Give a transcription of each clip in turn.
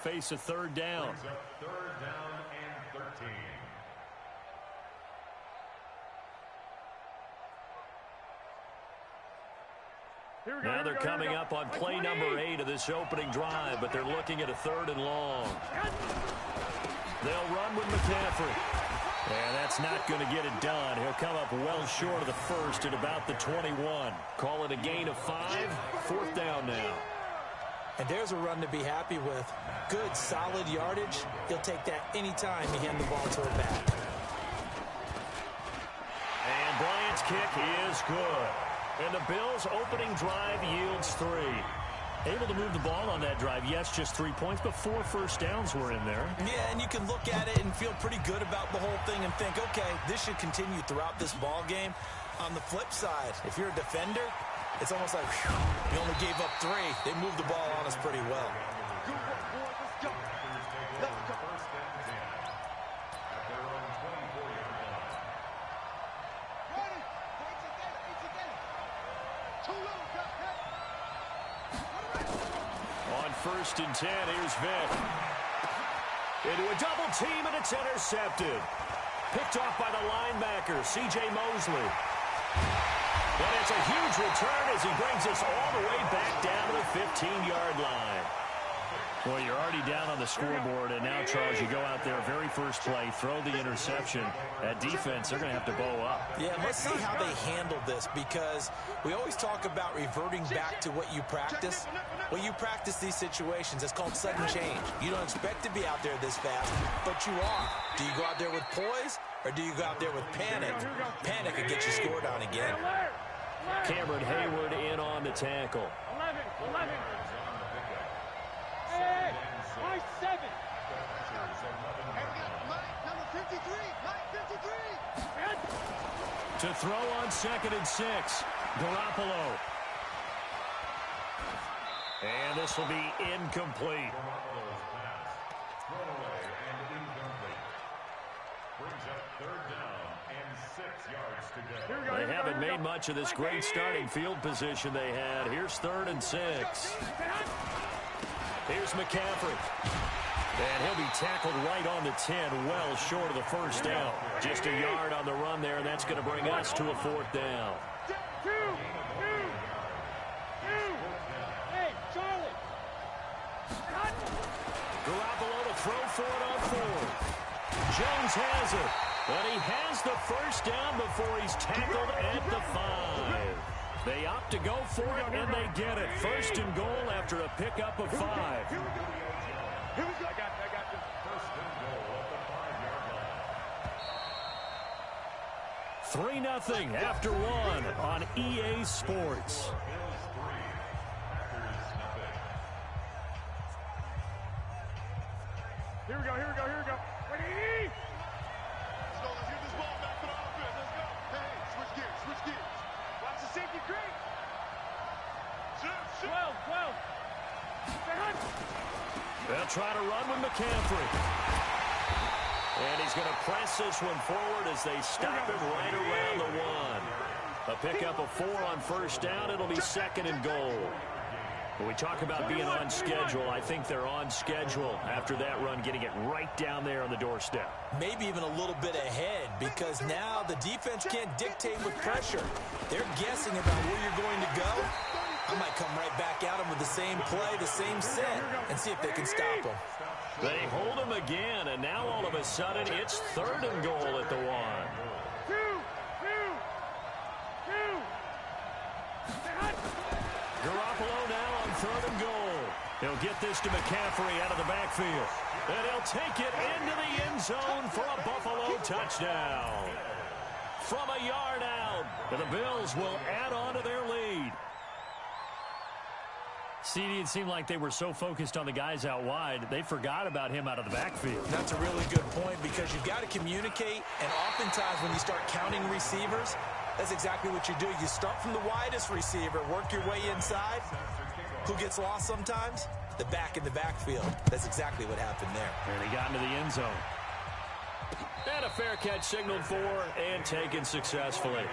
face a third down. Third down and 13. Now they're coming up on play number 8 of this opening drive, but they're looking at a 3rd and long. They'll run with McCaffrey. And that's not going to get it done. He'll come up well short of the first at about the 21. Call it a gain of 5. 4th down now. And there's a run to be happy with. Good, solid yardage. He'll take that anytime you hand the ball to a back. And Bryant's kick is good. And the Bills' opening drive yields 3. Able to move the ball on that drive. Yes, just 3 points, but 4 first downs were in there. Yeah, and you can look at it and feel pretty good about the whole thing and think, okay, this should continue throughout this ball game. On the flip side, if you're a defender, it's almost like, whew, we only gave up 3. They moved the ball on us pretty well. On 1st and 10, here's Vick. Into a double team, and it's intercepted. Picked off by the linebacker, C.J. Mosley. But it's a huge return as he brings us all the way back down to the 15-yard line. Well, you're already down on the scoreboard, and now, Charles, you go out there, very first play, throw the interception. That defense, they're going to have to bow up. Yeah, let's see how they handle this, because we always talk about reverting back to what you practice. When you practice these situations, it's called sudden change. You don't expect to be out there this fast, but you are. Do you go out there with poise, or do you go out there with panic? Panic could get you scored on again. Cameron Hayward in on the tackle. 11. Hey, 7. Number 53. To throw on 2nd and 6. Garoppolo. And this will be incomplete. They haven't made much of this great starting field position they had. Here's 3rd and 6. Here's McCaffrey. And he'll be tackled right on the 10, well short of the first down. Just a yard on the run there, and that's going to bring us to a 4th down. Hey, Charlie. Garoppolo to throw for it on 4th. Jones has it, but he has the first down before he's tackled at the 5. They opt to go for it, and they get it. 1st and goal after a pickup of 5. Here we go. I got this. 1st and goal at the 5-yard line. 3-0 after 1 on EA Sports. Here we go. Ready? Let's get this ball back for the offense. Let's go. Hey, switch gears. Watch the safety great. 12. They'll try to run with McCaffrey. And he's going to press this one forward as they stop him right around the 1. A pickup of 4 on 1st down. It'll be 2nd and goal. When we talk about being on schedule, I think they're on schedule after that run, getting it right down there on the doorstep. Maybe even a little bit ahead, because now the defense can't dictate with pressure. They're guessing about where you're going to go. I might come right back at them with the same play, the same set, and see if they can stop them. They hold him again, and now all of a sudden it's 3rd and goal at the 1. Garoppolo now on 3rd and goal. He'll get this to McCaffrey out of the backfield. And he'll take it into the end zone for a Buffalo touchdown. From a yard out, and the Bills will add on to their lead. CD, it seemed like they were so focused on the guys out wide, they forgot about him out of the backfield. That's a really good point, because you've got to communicate, and oftentimes when you start counting receivers, that's exactly what you do. You start from the widest receiver, work your way inside. Who gets lost sometimes? The back in the backfield. That's exactly what happened there. And he got into the end zone. And a fair catch signaled for and taken successfully.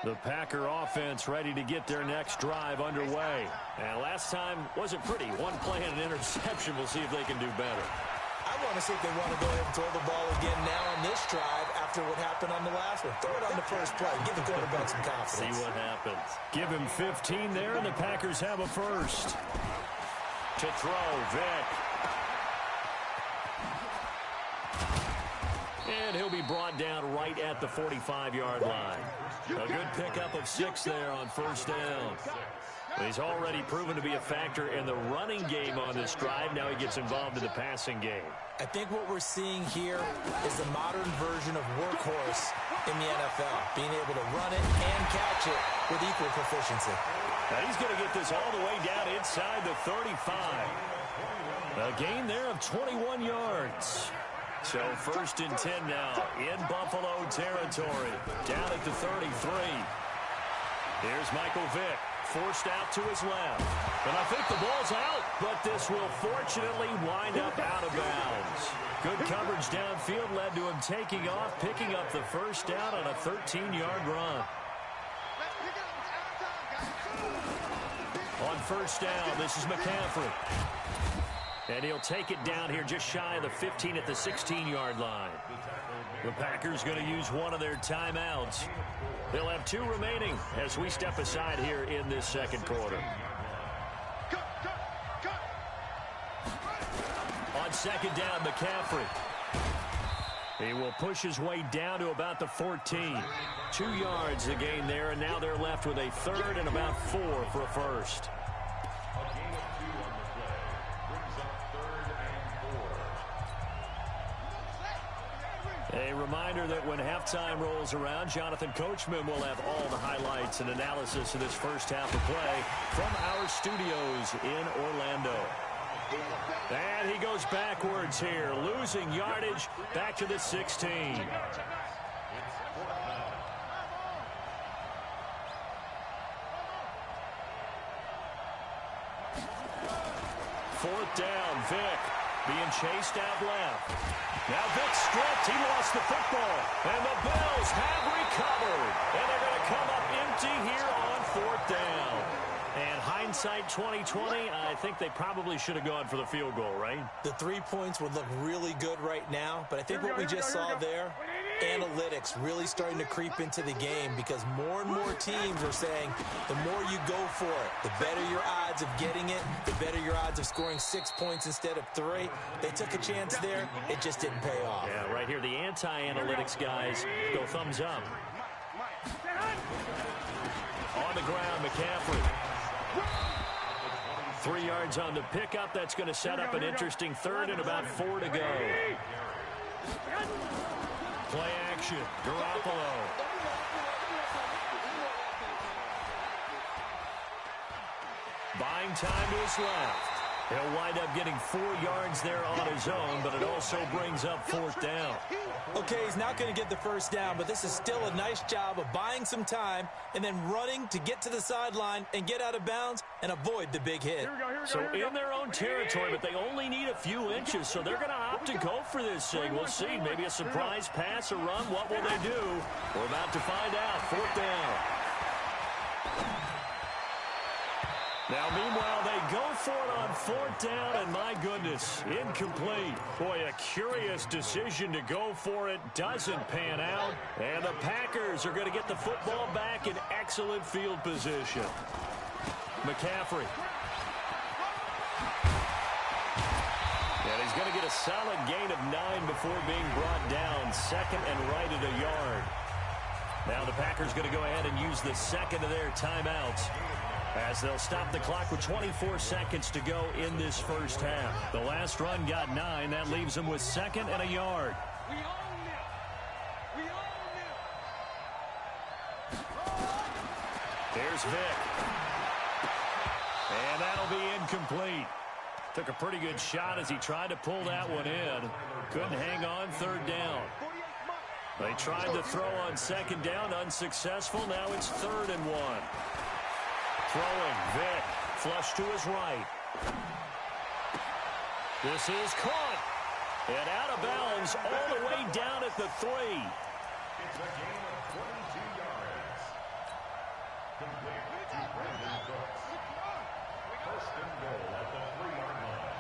The Packer offense ready to get their next drive underway. And last time wasn't pretty. One play and an interception. We'll see if they can do better. I want to see if they want to go ahead and throw the ball again now on this drive after what happened on the last one. Throw it on the first play. Give the quarterback some confidence. See what happens. Give him 15 there, and the Packers have a first. To throw, Vick. And he'll be brought down right at the 45-yard line. A good pickup of 6 there on first down. He's already proven to be a factor in the running game on this drive. Now he gets involved in the passing game. I think what we're seeing here is the modern version of workhorse in the NFL, being able to run it and catch it with equal proficiency. Now he's going to get this all the way down inside the 35. A gain there of 21 yards. So first and 10 now in Buffalo territory, down at the 33. Here's Michael Vick, forced out to his left. And I think the ball's out, but this will fortunately wind up out of bounds. Good coverage downfield led to him taking off, picking up the first down on a 13-yard run. On first down, this is McCaffrey. And he'll take it down here just shy of the 15 at the 16-yard line. The Packers going to use one of their timeouts. They'll have 2 remaining as we step aside here in this second quarter. On second down, McCaffrey. He will push his way down to about the 14. 2 yards the gain there, and now they're left with a third and about 4 for a first. A reminder that when halftime rolls around, Jonathan Coachman will have all the highlights and analysis of this first half of play from our studios in Orlando. And he goes backwards here, losing yardage back to the 16. Fourth down, Vick being chased out left. Now Vick stripped. He lost the football. And the Bills have recovered. And they're going to come up empty here on fourth down. And hindsight 2020, I think they probably should have gone for the field goal, right? The 3 points would look really good right now, but I think what we just saw there, analytics really starting to creep into the game because more and more teams are saying the more you go for it, the better your odds of getting it, the better your odds of scoring 6 points instead of 3. They took a chance there. It just didn't pay off. Yeah, right here, the anti-analytics guys go thumbs up. On the ground, McCaffrey. 3 yards on the pickup. That's going to set up an interesting third and about 4 to go. Play action. Garoppolo. Buying time to his left. He'll wind up getting 4 yards there on his own, but it also brings up fourth down. Okay, he's not going to get the first down, but this is still a nice job of buying some time and then running to get to the sideline and get out of bounds and avoid the big hit. So in their own territory, but they only need a few inches, so they're going to opt to go for this thing. We'll see. Maybe a surprise pass or run. What will they do? We're about to find out. Fourth down. Now, meanwhile, they go for it on fourth down, and my goodness, incomplete. Boy, a curious decision to go for it. Doesn't pan out, and the Packers are going to get the football back in excellent field position. McCaffrey. And he's going to get a solid gain of 9 before being brought down. Second and right at a yard. Now the Packers going to go ahead and use the second of their timeouts, as they'll stop the clock with 24 seconds to go in this first half. The last run got 9. That leaves them with second and a yard. Here's Vick. And that'll be incomplete. Took a pretty good shot as he tried to pull that one in. Couldn't hang on third down. They tried to throw on second down, unsuccessful. Now it's 3rd and 1. Throwing, Vick, flush to his right. This is caught. And out of bounds all the way down at the 3. It's a gain of 22 yards. First and goal at the 3-yard line.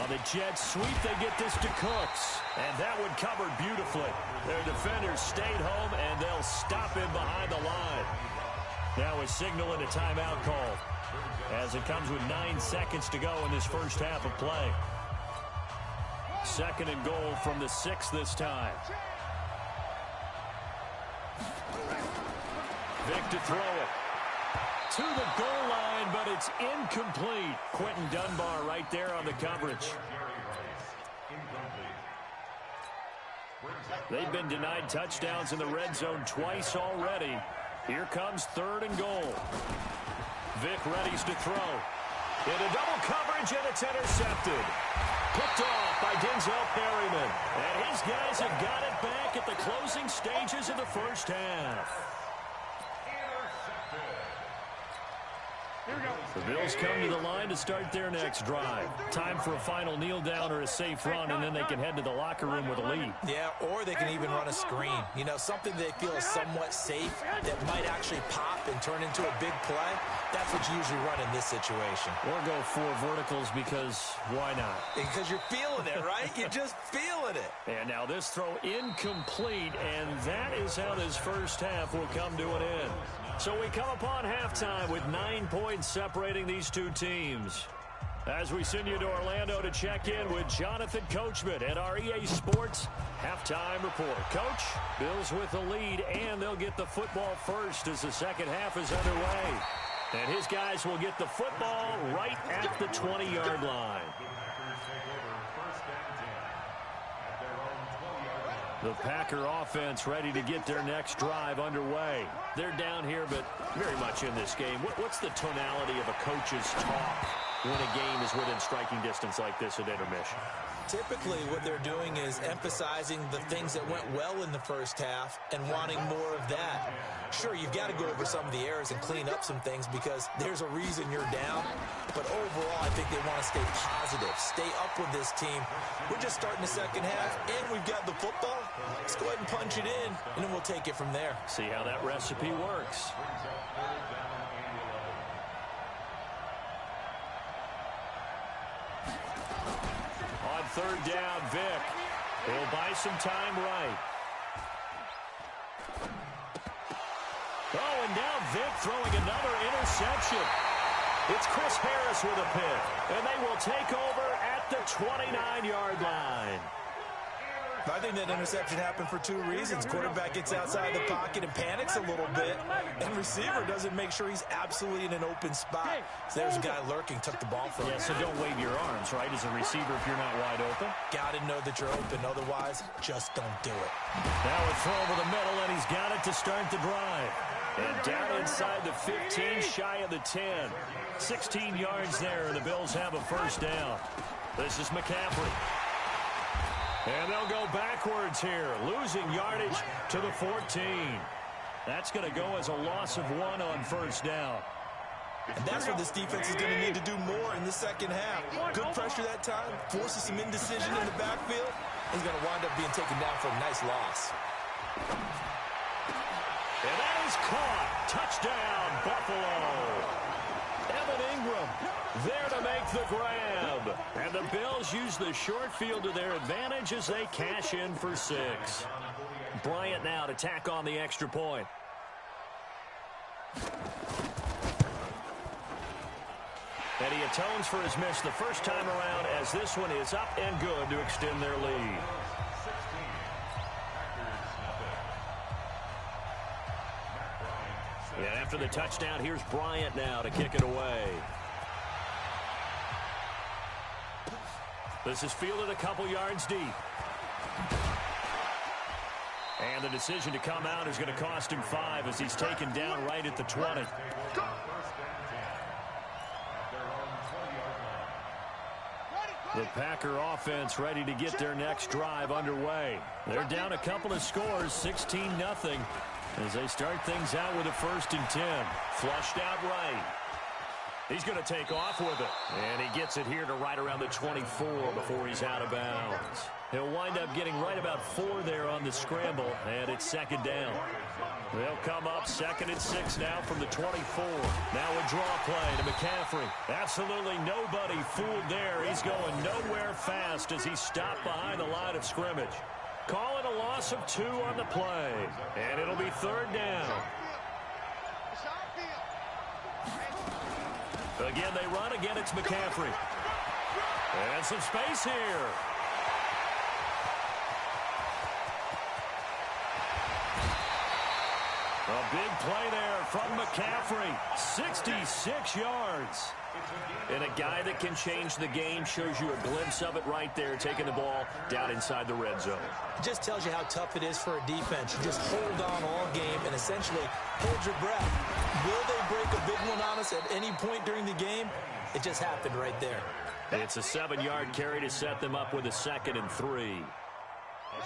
On the jet sweep, they get this to Cooks. And that one covered beautifully. Their defenders stayed home, and they'll stop him behind the line. Now a signal and a timeout call, as it comes with 9 seconds to go in this first half of play. Second and goal from the 6 this time. Vic to throw it. To the goal line, but it's incomplete. Quentin Dunbar right there on the coverage. They've been denied touchdowns in the red zone twice already. Here comes third and goal. Vic readies to throw. Into double coverage, and it's intercepted. Picked off by Denzel Perryman. And his guys have got it back at the closing stages of the first half. The Bills come to the line to start their next drive. Time for a final kneel down or a safe run, and then they can head to the locker room with a lead. Yeah, or they can even run a screen. You know, something they feel is somewhat safe that might actually pop and turn into a big play. That's what you usually run in this situation. Or go 4 verticals, because why not? Because you're feeling it, right? You're just feeling it. And now this throw incomplete, and that is how this first half will come to an end. So we come upon halftime with 9 points separating these two teams. As we send you to Orlando to check in with Jonathan Coachman at our EA Sports Halftime Report. Coach, Bills with the lead, and they'll get the football first as the second half is underway. And his guys will get the football right at the 20-yard line. The Packer offense ready to get their next drive underway. They're down here, but very much in this game. What's the tonality of a coach's talk when a game is within striking distance like this at intermission? Typically, what they're doing is emphasizing the things that went well in the first half and wanting more of that. Sure, you've got to go over some of the errors and clean up some things because there's a reason you're down. But overall, I think they want to stay positive, stay up with this team. We're just starting the second half, and we've got the football. Let's go ahead and punch it in, and then we'll take it from there. See how that recipe works. On third down, Vic. He'll buy some time right. Oh, and now Vic throwing another interception. It's Chris Harris with a pick, and they will take over at the 29-yard line. I think that interception happened for 2 reasons. Quarterback gets outside the pocket and panics a little bit, and receiver doesn't make sure he's absolutely in an open spot. So there's a guy lurking, took the ball from him. Yeah, so don't wave your arms, right, as a receiver if you're not wide open. Got to know that you're open. Otherwise, just don't do it. Now a throw over the middle, and he's got it to start the drive. And down inside the 15, shy of the 10. 16 yards there, and the Bills have a first down. This is McCaffrey. And they'll go backwards here, losing yardage to the 14. That's going to go as a loss of 1 on first down. And that's what this defense is going to need to do more in the second half. Good pressure that time, forces some indecision in the backfield. He's going to wind up being taken down for a nice loss. And that is caught. Touchdown, Buffalo. Evan Ingram there to make the grab. And the Bills use the short field to their advantage as they cash in for 6. Bryant now to tack on the extra point. And he atones for his miss the first time around as this one is up and good to extend their lead. And after the touchdown, here's Bryant now to kick it away. This is fielded a couple yards deep. And the decision to come out is going to cost him 5 as he's taken down right at the 20. The Packer offense ready to get their next drive underway. They're down a couple of scores, 16-0, as they start things out with a 1st and 10. Flushed out right. He's going to take off with it. And he gets it here to right around the 24 before he's out of bounds. He'll wind up getting right about 4 there on the scramble, and it's second down. They'll come up 2nd and 6 now from the 24. Now a draw play to McCaffrey. Absolutely nobody fooled there. He's going nowhere fast as he stopped behind the line of scrimmage. Call it a loss of 2 on the play, and it'll be 3rd down. Again, they run. Again, it's McCaffrey. And some space here. A big play there from McCaffrey. 66 yards. And a guy that can change the game shows you a glimpse of it right there, taking the ball down inside the red zone. It just tells you how tough it is for a defense. You just hold on all game and essentially hold your breath. Will they break a big one on us at any point during the game? It just happened right there. It's a 7-yard carry to set them up with a 2nd and 3.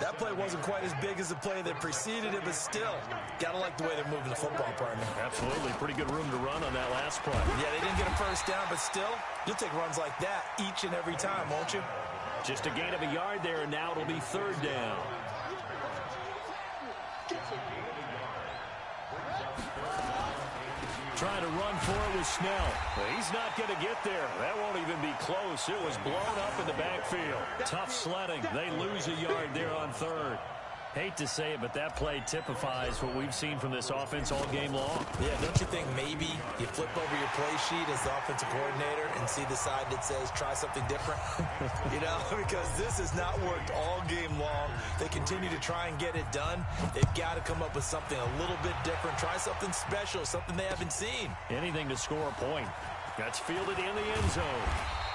That play wasn't quite as big as the play that preceded it, but still, gotta like the way they're moving the football, partner. Absolutely. Pretty good room to run on that last play. Yeah, they didn't get a first down, but still, you'll take runs like that each and every time, won't you? Just a gain of a yard there, and now it'll be 3rd down. Trying to run for it with Snell. He's not going to get there. That won't even be close. It was blown up in the backfield. Tough sledding. They lose a yard there on 3rd. Hate to say it, but that play typifies what we've seen from this offense all game long. Yeah, don't you think maybe you flip over your play sheet as the offensive coordinator and see the side that says try something different? You know, because this has not worked all game long. They continue to try and get it done. They've got to come up with something a little bit different. Try something special, something they haven't seen. Anything to score a point. That's fielded in the end zone.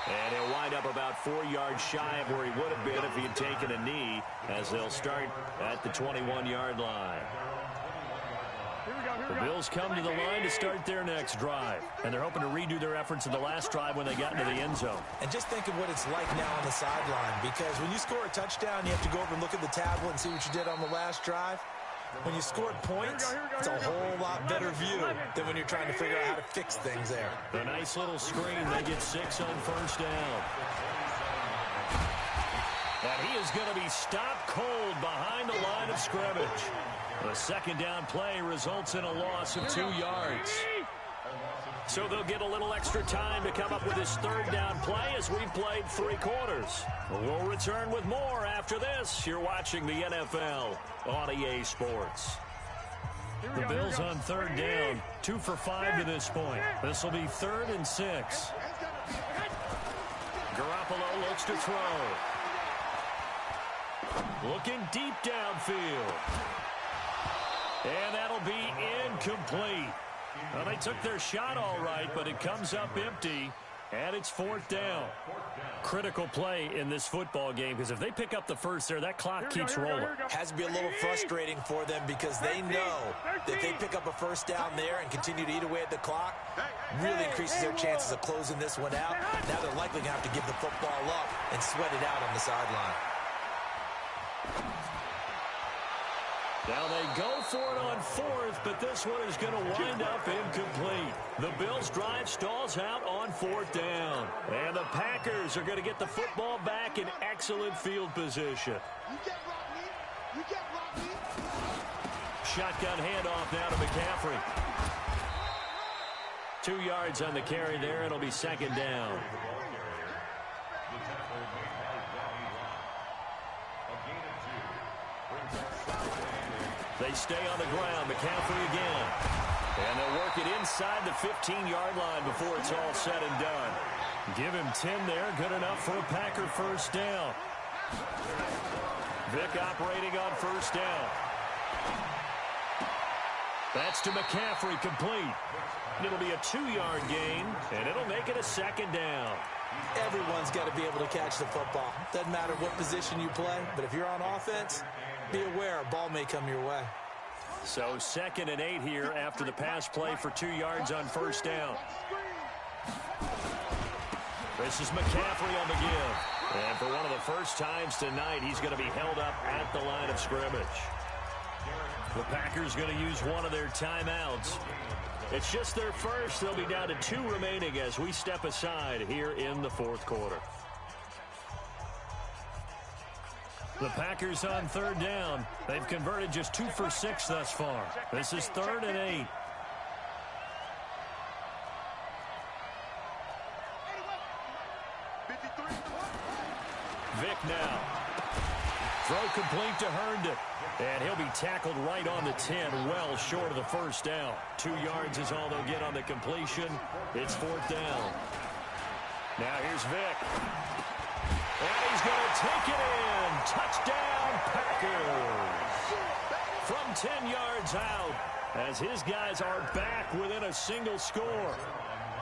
And he'll wind up about 4 yards shy of where he would have been if he had taken a knee, as they'll start at the 21-yard line. The Bills come to the line to start their next drive, and they're hoping to redo their efforts in the last drive when they got into the end zone. And just think of what it's like now on the sideline, because when you score a touchdown, you have to go over and look at the tablet and see what you did on the last drive. When you scored points, it's a whole lot better view than when you're trying to figure out how to fix things there. A nice little screen. They get 6 on first down. And he is going to be stopped cold behind the line of scrimmage. The 2nd down play results in a loss of 2 yards. So they'll get a little extra time to come up with this 3rd down play as we've played 3 quarters. We'll return with more after this. You're watching the NFL on EA Sports. The Bills on 3rd down, 2 for 5 to this point. This will be 3rd and 6. Garoppolo looks to throw. Looking deep downfield. And that'll be incomplete. Well, they took their shot all right, but it comes up empty, and it's 4th down. Critical play in this football game, because if they pick up the first there, that clock keeps rolling. Has to be a little frustrating for them because they know that they pick up a first down there and continue to eat away at the clock, really increases their chances of closing this one out. Now they're likely going to have to give the football up and sweat it out on the sideline. Now they go for it on 4th, but this one is going to wind up incomplete. The Bills' drive stalls out on 4th down. And the Packers are going to get the football back in excellent field position. Shotgun handoff now to McCaffrey. 2 yards on the carry there. It'll be 2nd down. They stay on the ground. McCaffrey again. And they'll work it inside the 15-yard line before it's all said and done. Give him 10 there. Good enough for a Packer first down. Vick operating on first down. That's to McCaffrey, complete. It'll be a 2-yard gain, and it'll make it a 2nd down. Everyone's got to be able to catch the football. Doesn't matter what position you play, but if you're on offense, be aware a ball may come your way. So 2nd and 8 here after the pass play for 2 yards on first down. This is McCaffrey on the give. And for one of the first times tonight, he's going to be held up at the line of scrimmage. The Packers going to use one of their timeouts. It's just their first. They'll be down to 2 remaining as we step aside here in the fourth quarter. The Packers on third down. They've converted just 2 for 6 thus far. This is 3rd and 8. Vick now. Throw complete to Herndon. And he'll be tackled right on the 10, well short of the first down. 2 yards is all they'll get on the completion. It's 4th down. Now here's Vick. And he's going to take it in. Touchdown, Packers. From 10 yards out, as his guys are back within a single score.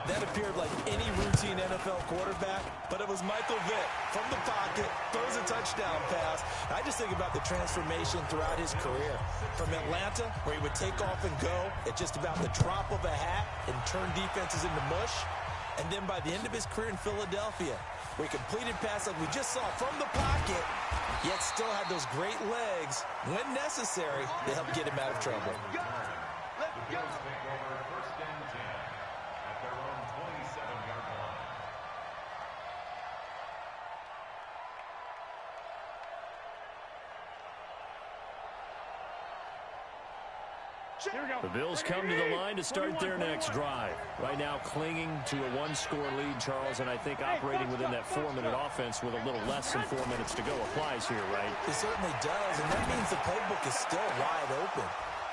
That appeared like any routine NFL quarterback, but it was Michael Vick from the pocket, throws a touchdown pass. I just think about the transformation throughout his career. From Atlanta, where he would take off and go at just about the drop of a hat and turn defenses into mush. And then by the end of his career in Philadelphia, where he completed pass like we just saw from the pocket, yet still had those great legs, when necessary, to help get him out of trouble. The Bills come to the line to start their next drive. Right now clinging to a 1-score lead, Charles, and I think operating within that 4-minute offense with a little less than 4 minutes to go applies here, right? It certainly does, and that means the playbook is still wide open.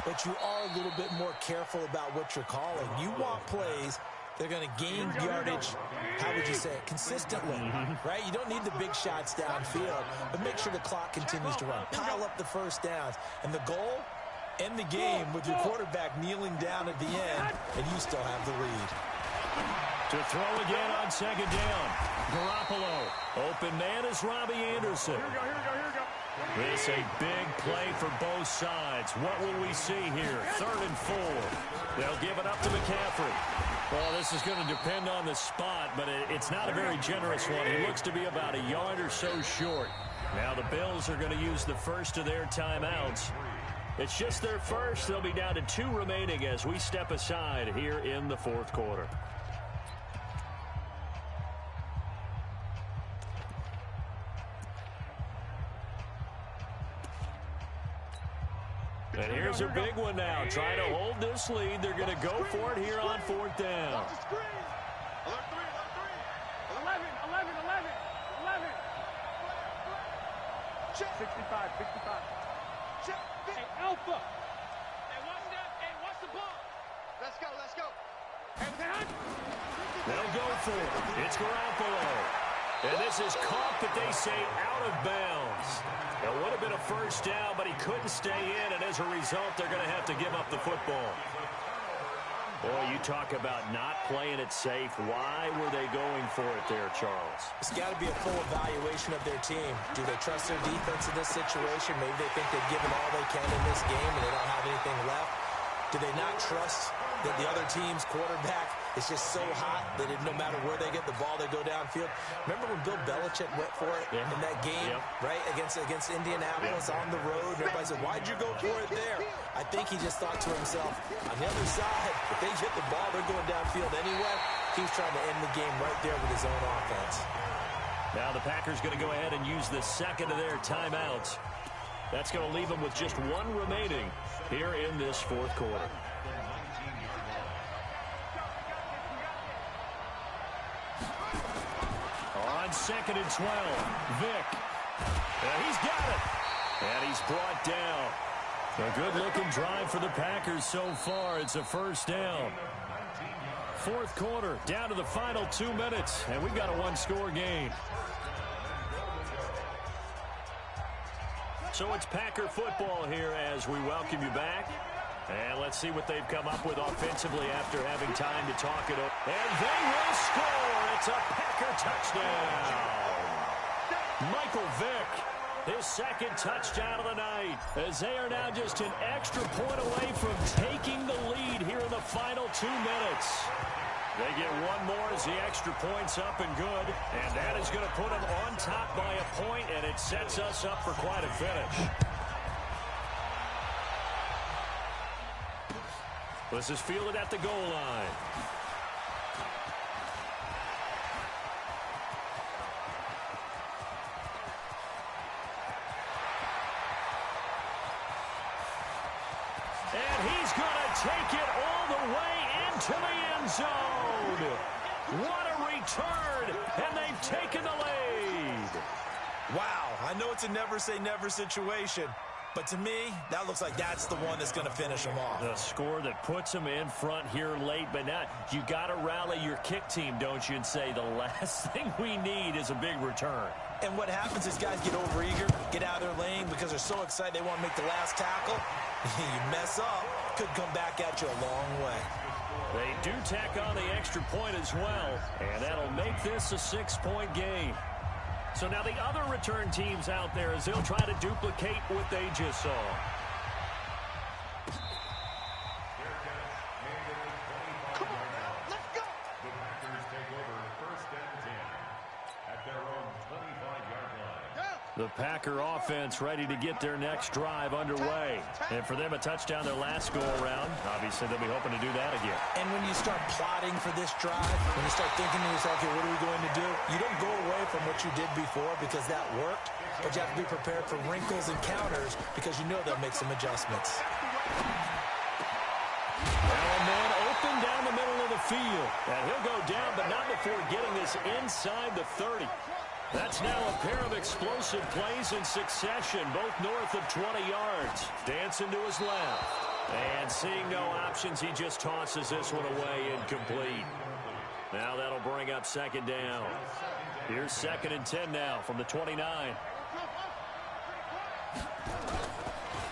But you are a little bit more careful about what you're calling. You want plays they're going to gain yardage, how would you say it, consistently, right? You don't need the big shots downfield, but make sure the clock continues to run. Pile up the first downs. And the goal, end the game with your quarterback kneeling down at the end, and you still have the lead. To throw again on 2nd down. Garoppolo. Open man is Robbie Anderson. Here we go. This a big play for both sides. What will we see here? 3rd and 4. They'll give it up to McCaffrey. Well, this is going to depend on the spot, but it's not a very generous one. He looks to be about a yard or so short. Now the Bills are going to use the first of their timeouts. It's just their first. They'll be down to 2 remaining as we step aside here in the 4th quarter. And here's a big one now. Trying to hold this lead. They're going to go for it here on 4th down. 65. Hey, Alpha. Hey, what's the ball? Let's go. They'll go for it. It's Garoppolo. And this is caught, but they say out of bounds. It would have been a first down, but he couldn't stay in, and as a result, they're going to have to give up the football. Boy, you talk about not playing it safe. Why were they going for it there, Charles? It's got to be a full evaluation of their team. Do they trust their defense in this situation? Maybe they think they've given all they can in this game and they don't have anything left. Do they not trust that the other team's quarterback is just so hot that no matter where they get the ball, they go downfield? Remember when Bill Belichick went for it in that game, right, against Indianapolis on the road? And everybody said, why'd you go for it there? I think he just thought to himself, on the other side, if they hit the ball, they're going downfield anyway. He was trying to end the game right there with his own offense. Now the Packers going to go ahead and use the second of their timeouts. That's going to leave them with just 1 remaining here in this 4th quarter. On 2nd and 12, Vick. He's got it. And he's brought down. A good-looking drive for the Packers so far. It's a first down. 4th quarter, down to the final 2 minutes, and we've got a 1-score game. So it's Packer football here as we welcome you back. And let's see what they've come up with offensively after having time to talk it up. And they will score. It's a Packer touchdown. Michael Vick, his 2nd touchdown of the night, as they are now just an extra point away from taking the lead here in the final 2 minutes. They get 1 more as the extra point's up and good, and that is going to put them on top by a point, and it sets us up for quite a finish. This is fielded at the goal line. And he's going to take it all the way into the end zone. What a return, and they've taken the lead. Wow, I know it's a never-say-never situation, but to me, that looks like that's the one that's going to finish them off. The score that puts them in front here late, but not. You got to rally your kick team, don't you, and say the last thing we need is a big return. And what happens is guys get overeager, get out of their lane because they're so excited they want to make the last tackle. You mess up, could come back at you a long way. They do tack on the extra point as well, and that'll make this a 6-point game. So now the other return teams out there as they'll try to duplicate what they just saw. Come on now, let's go. The Packers take over 1st and 10 at their own 25-yard line. The Packer offense ready to get their next drive underway. And for them, a touchdown their last go-around. Obviously, they'll be hoping to do that again. And when you start plotting for this drive, when you start thinking to yourself, okay, what are we going to do? You don't go away from what you did before because that worked, but you have to be prepared for wrinkles and counters because you know they'll make some adjustments. Now a man open down the middle of the field. And he'll go down, but not before getting this inside the 30. That's now a pair of explosive plays in succession, both north of 20 yards. Dancing to his left. And seeing no options, he just tosses this one away incomplete. Now that'll bring up 2nd down. Here's 2nd and 10 now from the 29.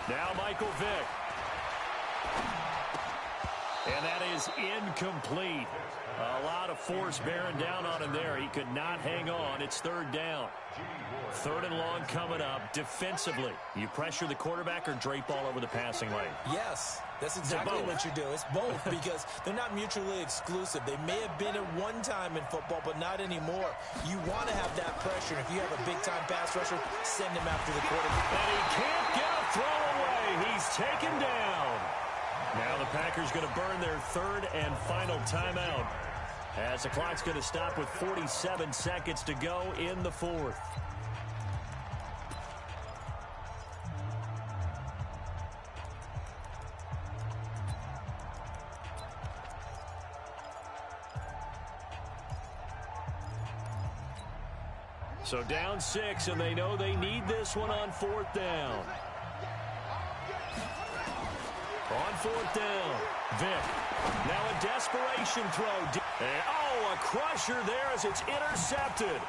Now Michael Vick. And that is incomplete. A lot of force bearing down on him there. He could not hang on. It's 3rd down. 3rd and long coming up. Defensively, you pressure the quarterback or drape all over the passing lane? Yes, that's exactly what you do. It's both because they're not mutually exclusive. They may have been at one time in football, but not anymore. You want to have that pressure. If you have a big-time pass rusher, send him after the quarterback. And he can't get a throw away. He's taken down. Now the Packers going to burn their 3rd and final timeout as the clock's going to stop with 47 seconds to go in the 4th. So down 6, and they know they need this one on 4th down. On 4th down, Vick. Now a desperation throw. And, a crusher there as it's intercepted.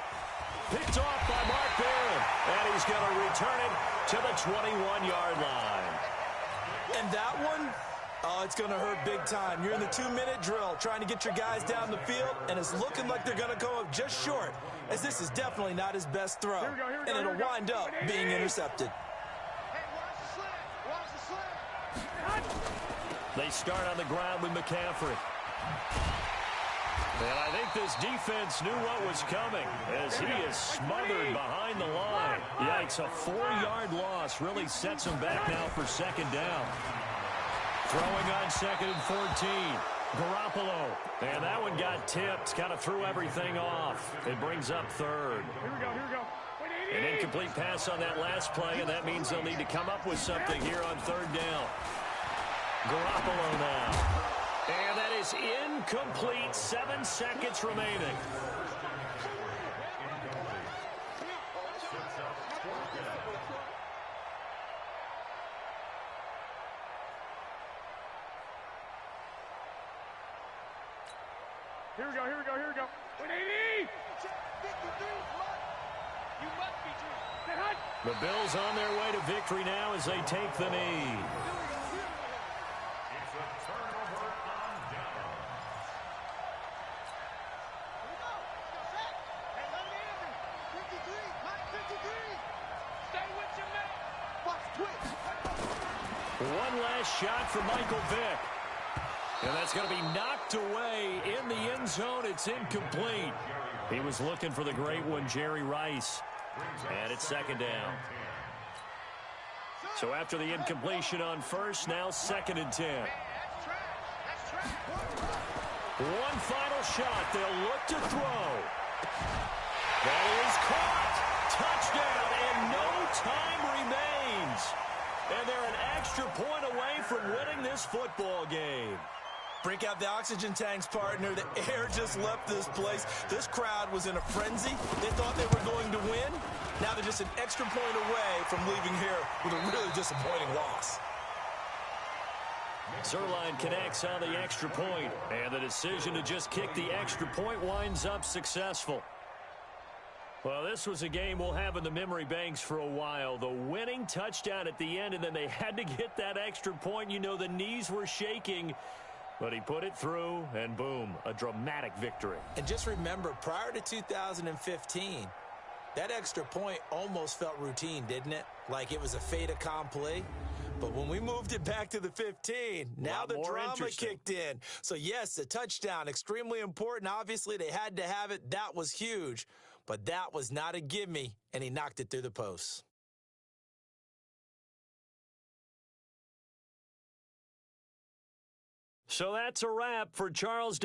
Picked off by Mark Barron. And he's going to return it to the 21-yard line. And that one, it's going to hurt big time. You're in the 2-minute drill trying to get your guys down the field, and it's looking like they're going to go up just short, as this is definitely not his best throw. And it'll wind up being intercepted. They start on the ground with McCaffrey. And I think this defense knew what was coming as he is smothered behind the line. Yikes, a 4-yard loss really sets him back now for 2nd down. Throwing on 2nd and 14. Garoppolo. And that one got tipped, kind of threw everything off. It brings up 3rd. Here we go. An incomplete pass on that last play, and that means they'll need to come up with something here on 3rd down. Garoppolo now. And that is incomplete. 7 seconds remaining. Here we go. 180! You must be dreaming. The Bills on their way to victory now as they take the knee. It's a turnover on down. Hey, let me in. 53, Mike 53. Stay with your man. Watch twitch. One last shot for Michael Vick. And that's going to be knocked away in the end zone. It's incomplete. He was looking for the great one, Jerry Rice. And it's 2nd down. So after the incompletion on 1st, now 2nd and 10. One final shot. They'll look to throw. That is caught. Touchdown, and no time remains. And they're an extra point away from winning this football game. Break out the oxygen tanks, partner. The air just left this place. This crowd was in a frenzy. They thought they were going to win. Now they're just an extra point away from leaving here with a really disappointing loss. Zerline connects on the extra point, and the decision to just kick the extra point winds up successful. Well, this was a game we'll have in the memory banks for a while. The winning touchdown at the end, and then they had to get that extra point. You know, the knees were shaking, but he put it through, and boom, a dramatic victory. And just remember, prior to 2015, that extra point almost felt routine, didn't it? Like it was a fait accompli. But when we moved it back to the 15, now the drama kicked in. So, yes, the touchdown, extremely important. Obviously, they had to have it. That was huge. But that was not a gimme, and he knocked it through the post. So that's a wrap for Charles.